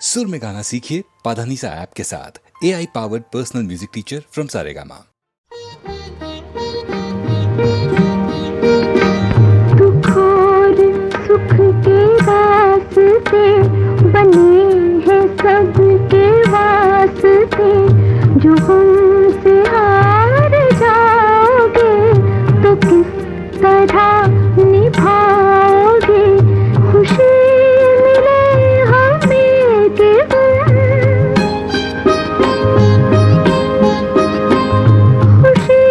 सुर में गाना सीखिए पाधानीसा ऐप के साथ। AI powered personal music teacher from Saregama. दुख और सुख के रास्ते बने हैं सबके वास्ते। जो हमसे हार जाओगे तो किस तरह निभाओगे। खुशी मिले हमें केवल, खुशी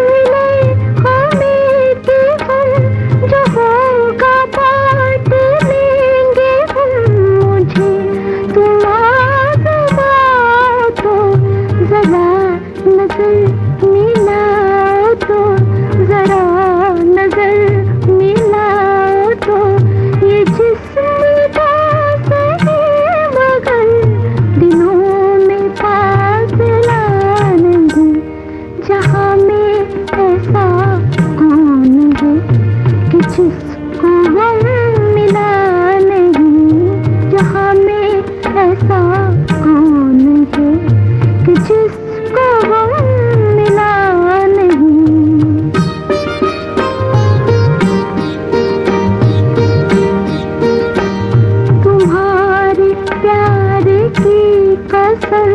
मिले हमें केवल। जो होगा बांट लेंगे हम। मुझे तुम आज़माओ तो जरा नजर मिलाओ तो, जरा नजर मिलाओ तो। ये जिस्म का सही मगर दिलों में फासला नहीं। जहाँ में ऐसा कौन है कि जिसको गम मिला नहीं। जहाँ में ऐसा कौन है कि जिसको गम मिला नहीं। तुम्हारे प्यार की कसम,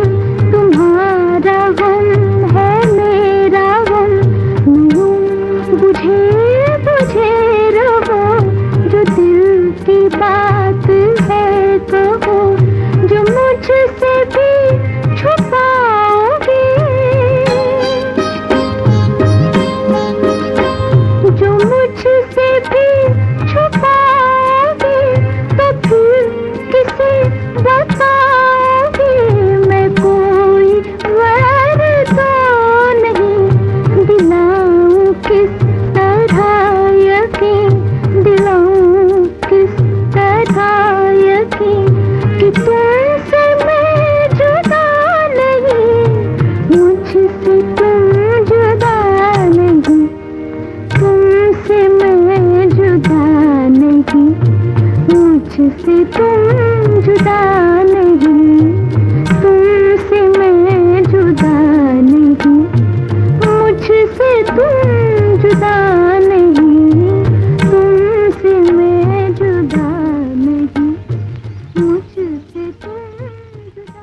तुम्हारा गम है मेरा गम। यूं बुझे बुझे रहो, जो दिल की बात है कहो। जो मुझसे भी छुपाओगे, जो मुझसे भी छुपाओगे तो फिर किसे बताओगे। मैं कोई वैर तो नहीं, दिलाऊं किस तरह यकीन, दिलाऊं किस तरह यकीन कि तुमसे मैं जुदा नहीं। मुझसे तुम जुदा नहीं, तुमसे मैं जुदा नहीं। मुझसे तुम जुदा नहीं, तुमसे मैं जुदा नहीं। मुझसे तुम जुदा नहीं, तुमसे मैं जुदा नहीं। मुझसे तुम जुदा।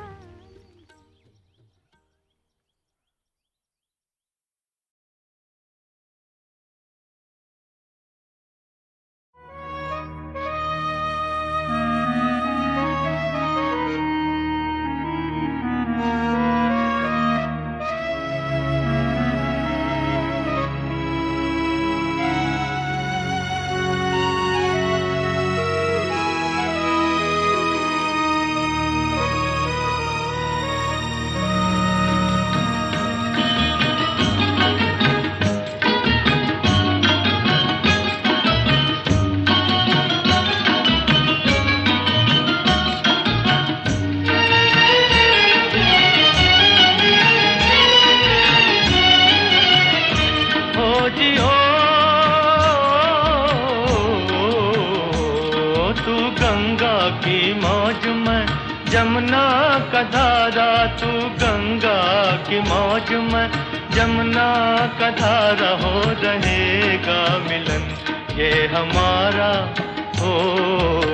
हो जियो तू गंगा की मौज में, जमुना का धारा। तू गंगा की मौज में, जमुना का धारा। हो रहेगा मिलन ये हमारा, हो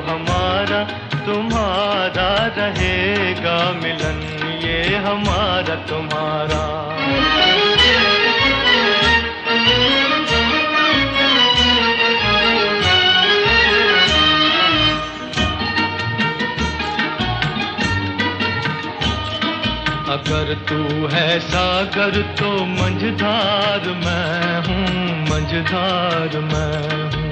हमारा तुम्हारा। रहेगा मिलन ये हमारा तुम्हारा। अगर तू है सागर तो मंझधार मैं हूँ, मंझधार मैं हूँ।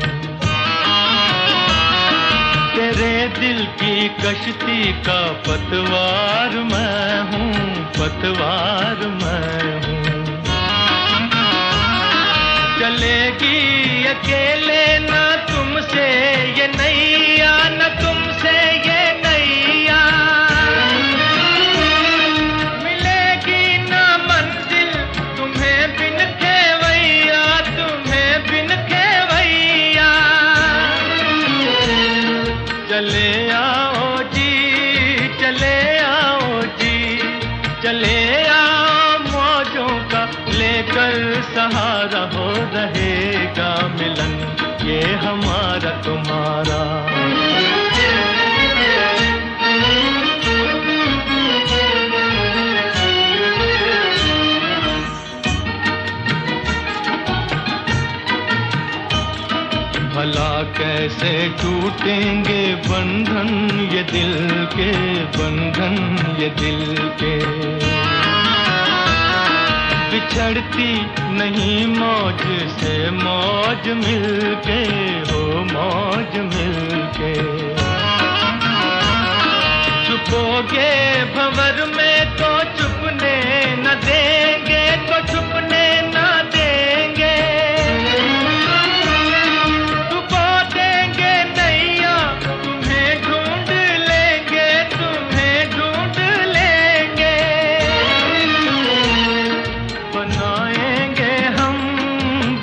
तेरे दिल की कश्ती का पतवार मैं हूँ, पतवार मैं हूँ। चलेगी अकेले ना तुमसे ये नैया, न तुमसे ये नैया। मिलेगी ना मंजिल तुम्हें बिन खेवैया, तुम्हें बिन खेवैया। चले आओ जी चले कैसे टूटेंगे बंधन ये दिल के, बंधन ये दिल के। बिछड़ती नहीं मौज से मौज मिलके, हो मौज मिलके। छुपोगे भंवर में तो छुपने न देंगे, तो छुपने न देंगे। डुबो देंगे नैया तुम्हें ढूंढ लेंगे, तुम्हें ढूंढ लेंगे। बनाएंगे हम,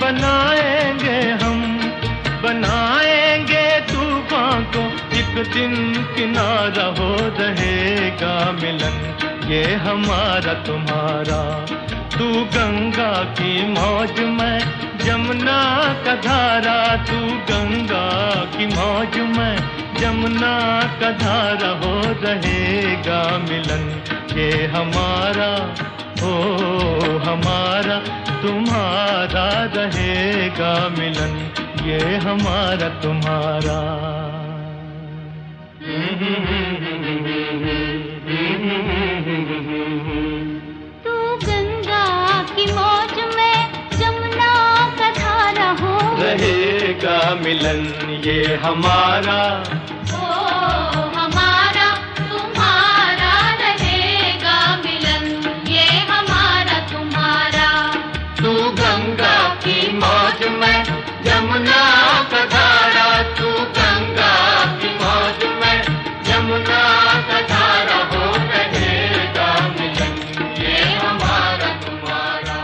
बनाएंगे हम, बनाएंगे तूफान को एक दिन किनारा हो रहेगा मिलन ये हमारा तुम्हारा। तू गंगा की मौज में जमुना का धारा, तू गंगा की मौज में जमुना का धारा हो रहेगा मिलन ये हमारा, ओ हमारा तुम्हारा रहेगा मिलन ये हमारा तुम्हारा। तू गंगा की मौज में जमुना का धारा हो रहेगा मिलन ये हमारा, ओ हमारा तुम्हारा रहेगा मिलन ये हमारा तुम्हारा। तू गंगा की मौज में जमुना का धारा, तू गंगा की मौज में जमुना का धारा हो रहेगा मिलन ये हमारा तुम्हारा।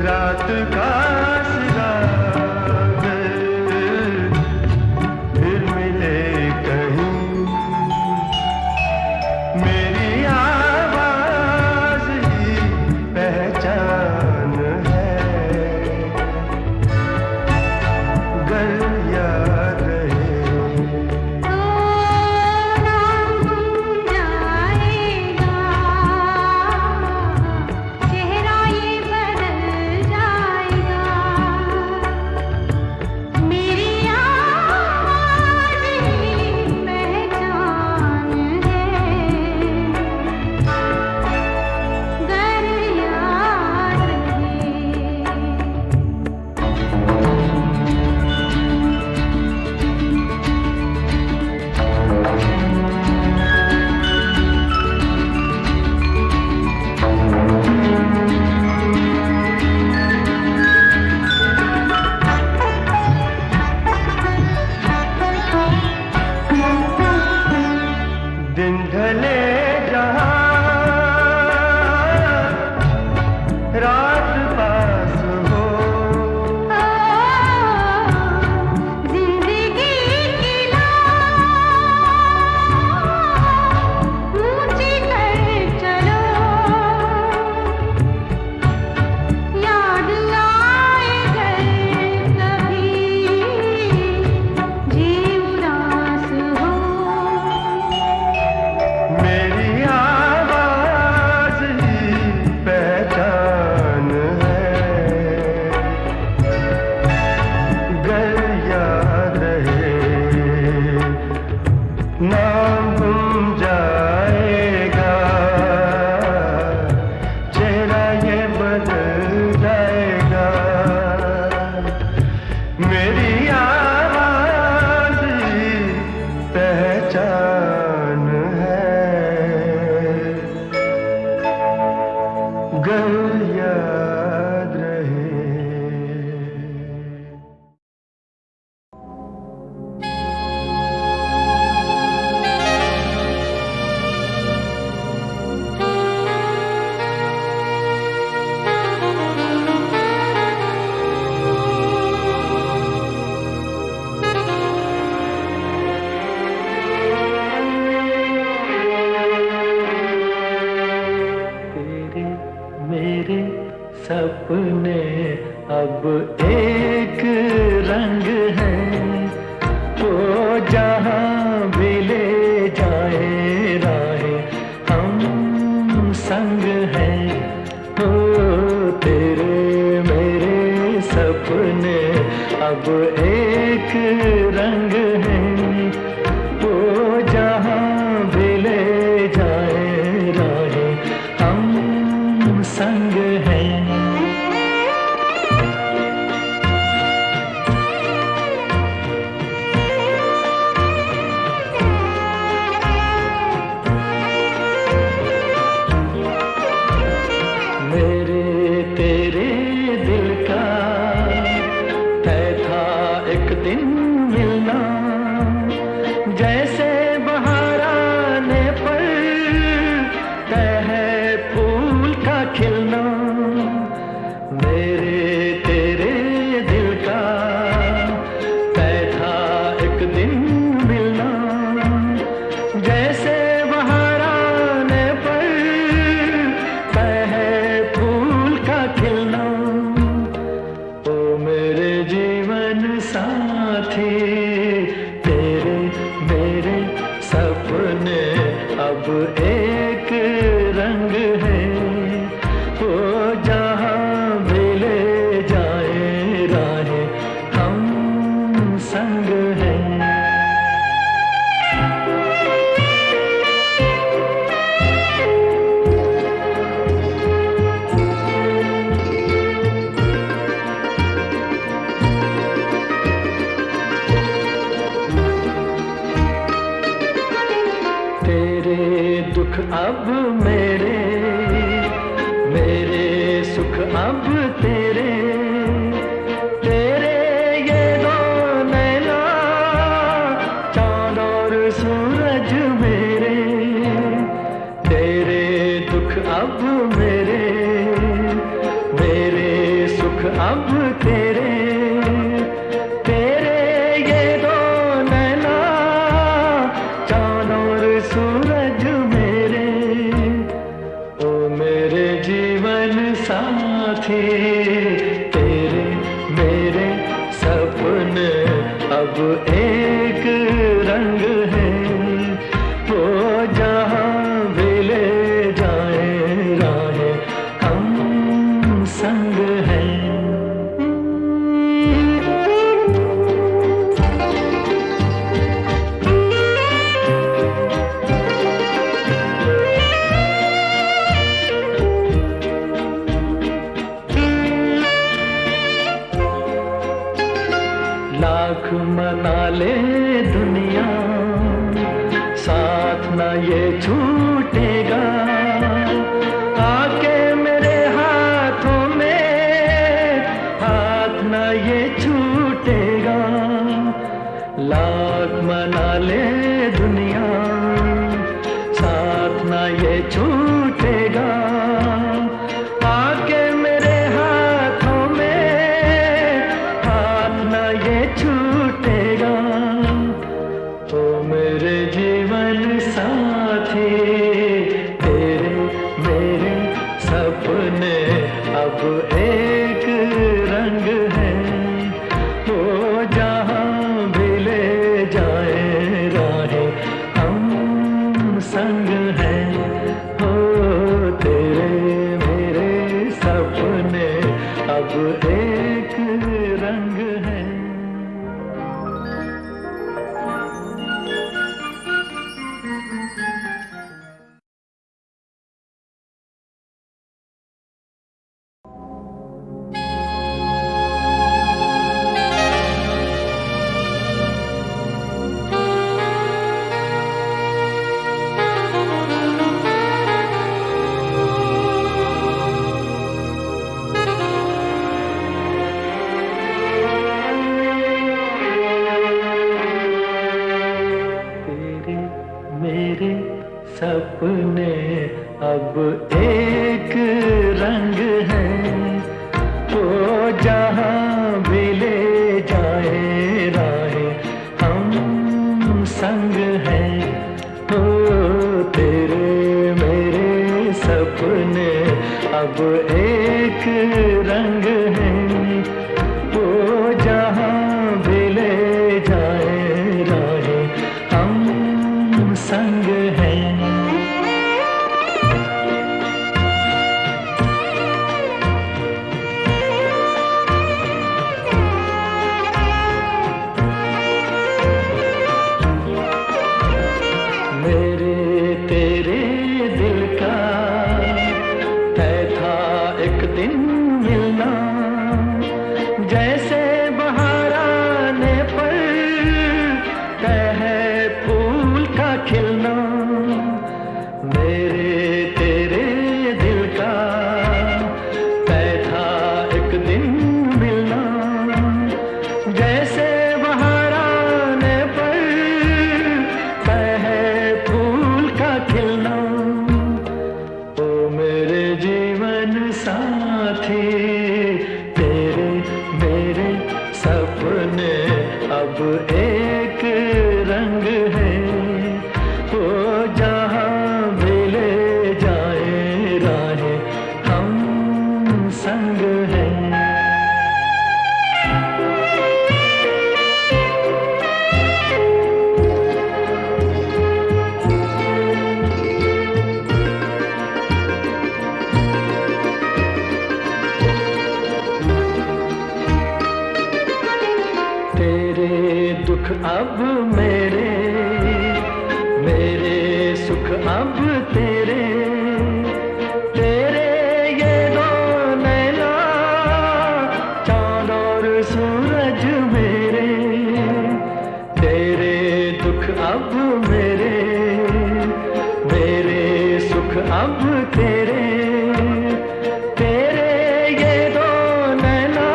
रात का सिरा फिर मिले कहीं, मेरी आवाज ही पहचान है, गर याद रहे। चेहरा ये बदल जाएगा, मेरी आवाज़ ही पहचान है, गर याद दिन ढले जहाँ रात पास हो, जिंदगी की लौ ऊंची कर चलो, याद आए घर कभी जी उदास हो, मेरी आवाज ही पहचान है, गर याद रहे। नाम गुम जाएगा, चेहरा ये बदल जाएगा, मेरी आवाज ही पहचान है, गर याद रहे। तेरे मेरे सपने अब एक रंग हैं, वो जहाँ भी ले जाए राहें हम संग हैं। ओ तेरे मेरे सपने अब एक रंग हैं, वो जहाँ भी ले जाए राहें हम संग हैं। मेरे तेरे दिल का तय था एक दिन मिलना, जैसे बहार आने पर तय है फूल का खिलना। मेरे तेरे दिल का तय था एक दिन मिलना, जैसे बहार आने पर तय है फूल का खिलना। ओ मेरे जीवन साथी, तेरे मेरे सपने अब एक रंग है, वो जहाँ भी ले जाए राहें हम संग हैं। तेरे दुख अब मेरे, मेरे सुख अब तेरे, तेरे ये दो नैना चांद और सूरज मेरे। तेरे दुख अब मेरे, मेरे अब तेरे तेरे ये दो नैना चांद और सूरज मेरे, ओ मेरे जीवन साथी तेरे मेरे सपने अब एक रंग है, वो जहाँ भी ले जाए राहें हम संग हैं। लाख मना ले दुनिया साथ ना ये छूटेगा, आके मेरे हाथों में हाथ ना ये छूटेगा। लाख मना ले दुनिया साथ ना ये छूटेगा, आके मेरे हाथों में हाथ ना ये छूटेगा। ओ मेरे जीवन साथी तेरे मेरे सपने अब एक रंग है, वो जहाँ भी ले जाए राहें हम संग हैं। हो तेरे मेरे सपने अब एक रंग है। तेरे मेरे सपने अब एक रंग है, वो जहाँ भी ले जाए राहें हम संग हैं। हो तेरे मेरे सपने अब एक रंग है, वो जहाँ भी ले जाए राहें हम संग हैं। मेरे तेरे दिल का तय था एक दिन मिलना, जैसे बहार आने पर तय है फूल का खिलना। मेरे तेरे दिल का तय था एक दिन मिलना, जैसे बहार आने पर तय है फूल का खिलना। ओ मेरे जीवन साथी तेरे मेरे सपने अब एक रंग है, वो जहाँ भी ले जाए राहें हम संग हैं। तेरे दुख अब मेरे मेरे सुख अब तेरे, तेरे ये दो नैना चांद और सूरज मेरे। तेरे दुख अब मेरे मेरे सुख अब तेरे, तेरे ये दो नैना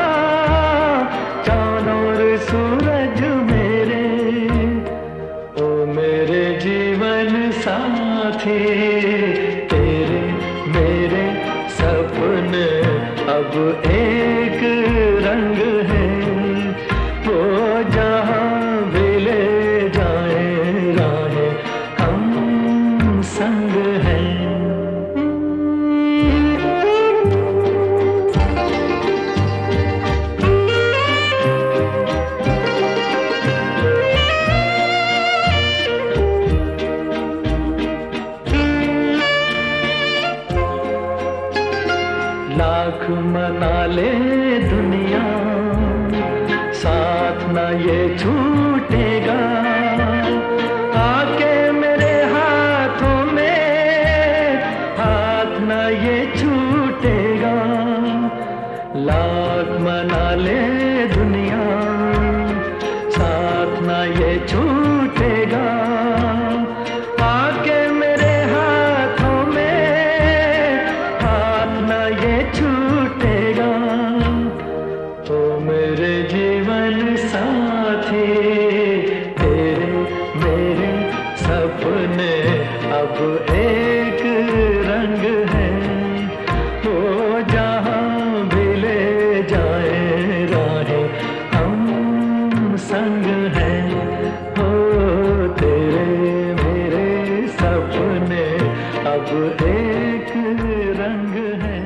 चांद और सूरज मेरे। ओ मेरे जीवन साथी तेरे मेरे सपने अब एक लाख मना ले दुनिया, साथ न ये छूटेगा। आके मेरे हाथों में हाथ न ये छूटेगा। लाख मना ले दुनिया, साथ न ये छूटेगा। आके मेरे हाथों में हाथ न ये छूटेगा। तो मेरे जीवन साथी, तेरे मेरे सपने अब एक रंग है। वो जहाँ भी ले जाए राहें, हम संग हैं। हो तेरे मेरे सपने अब एक रंग है।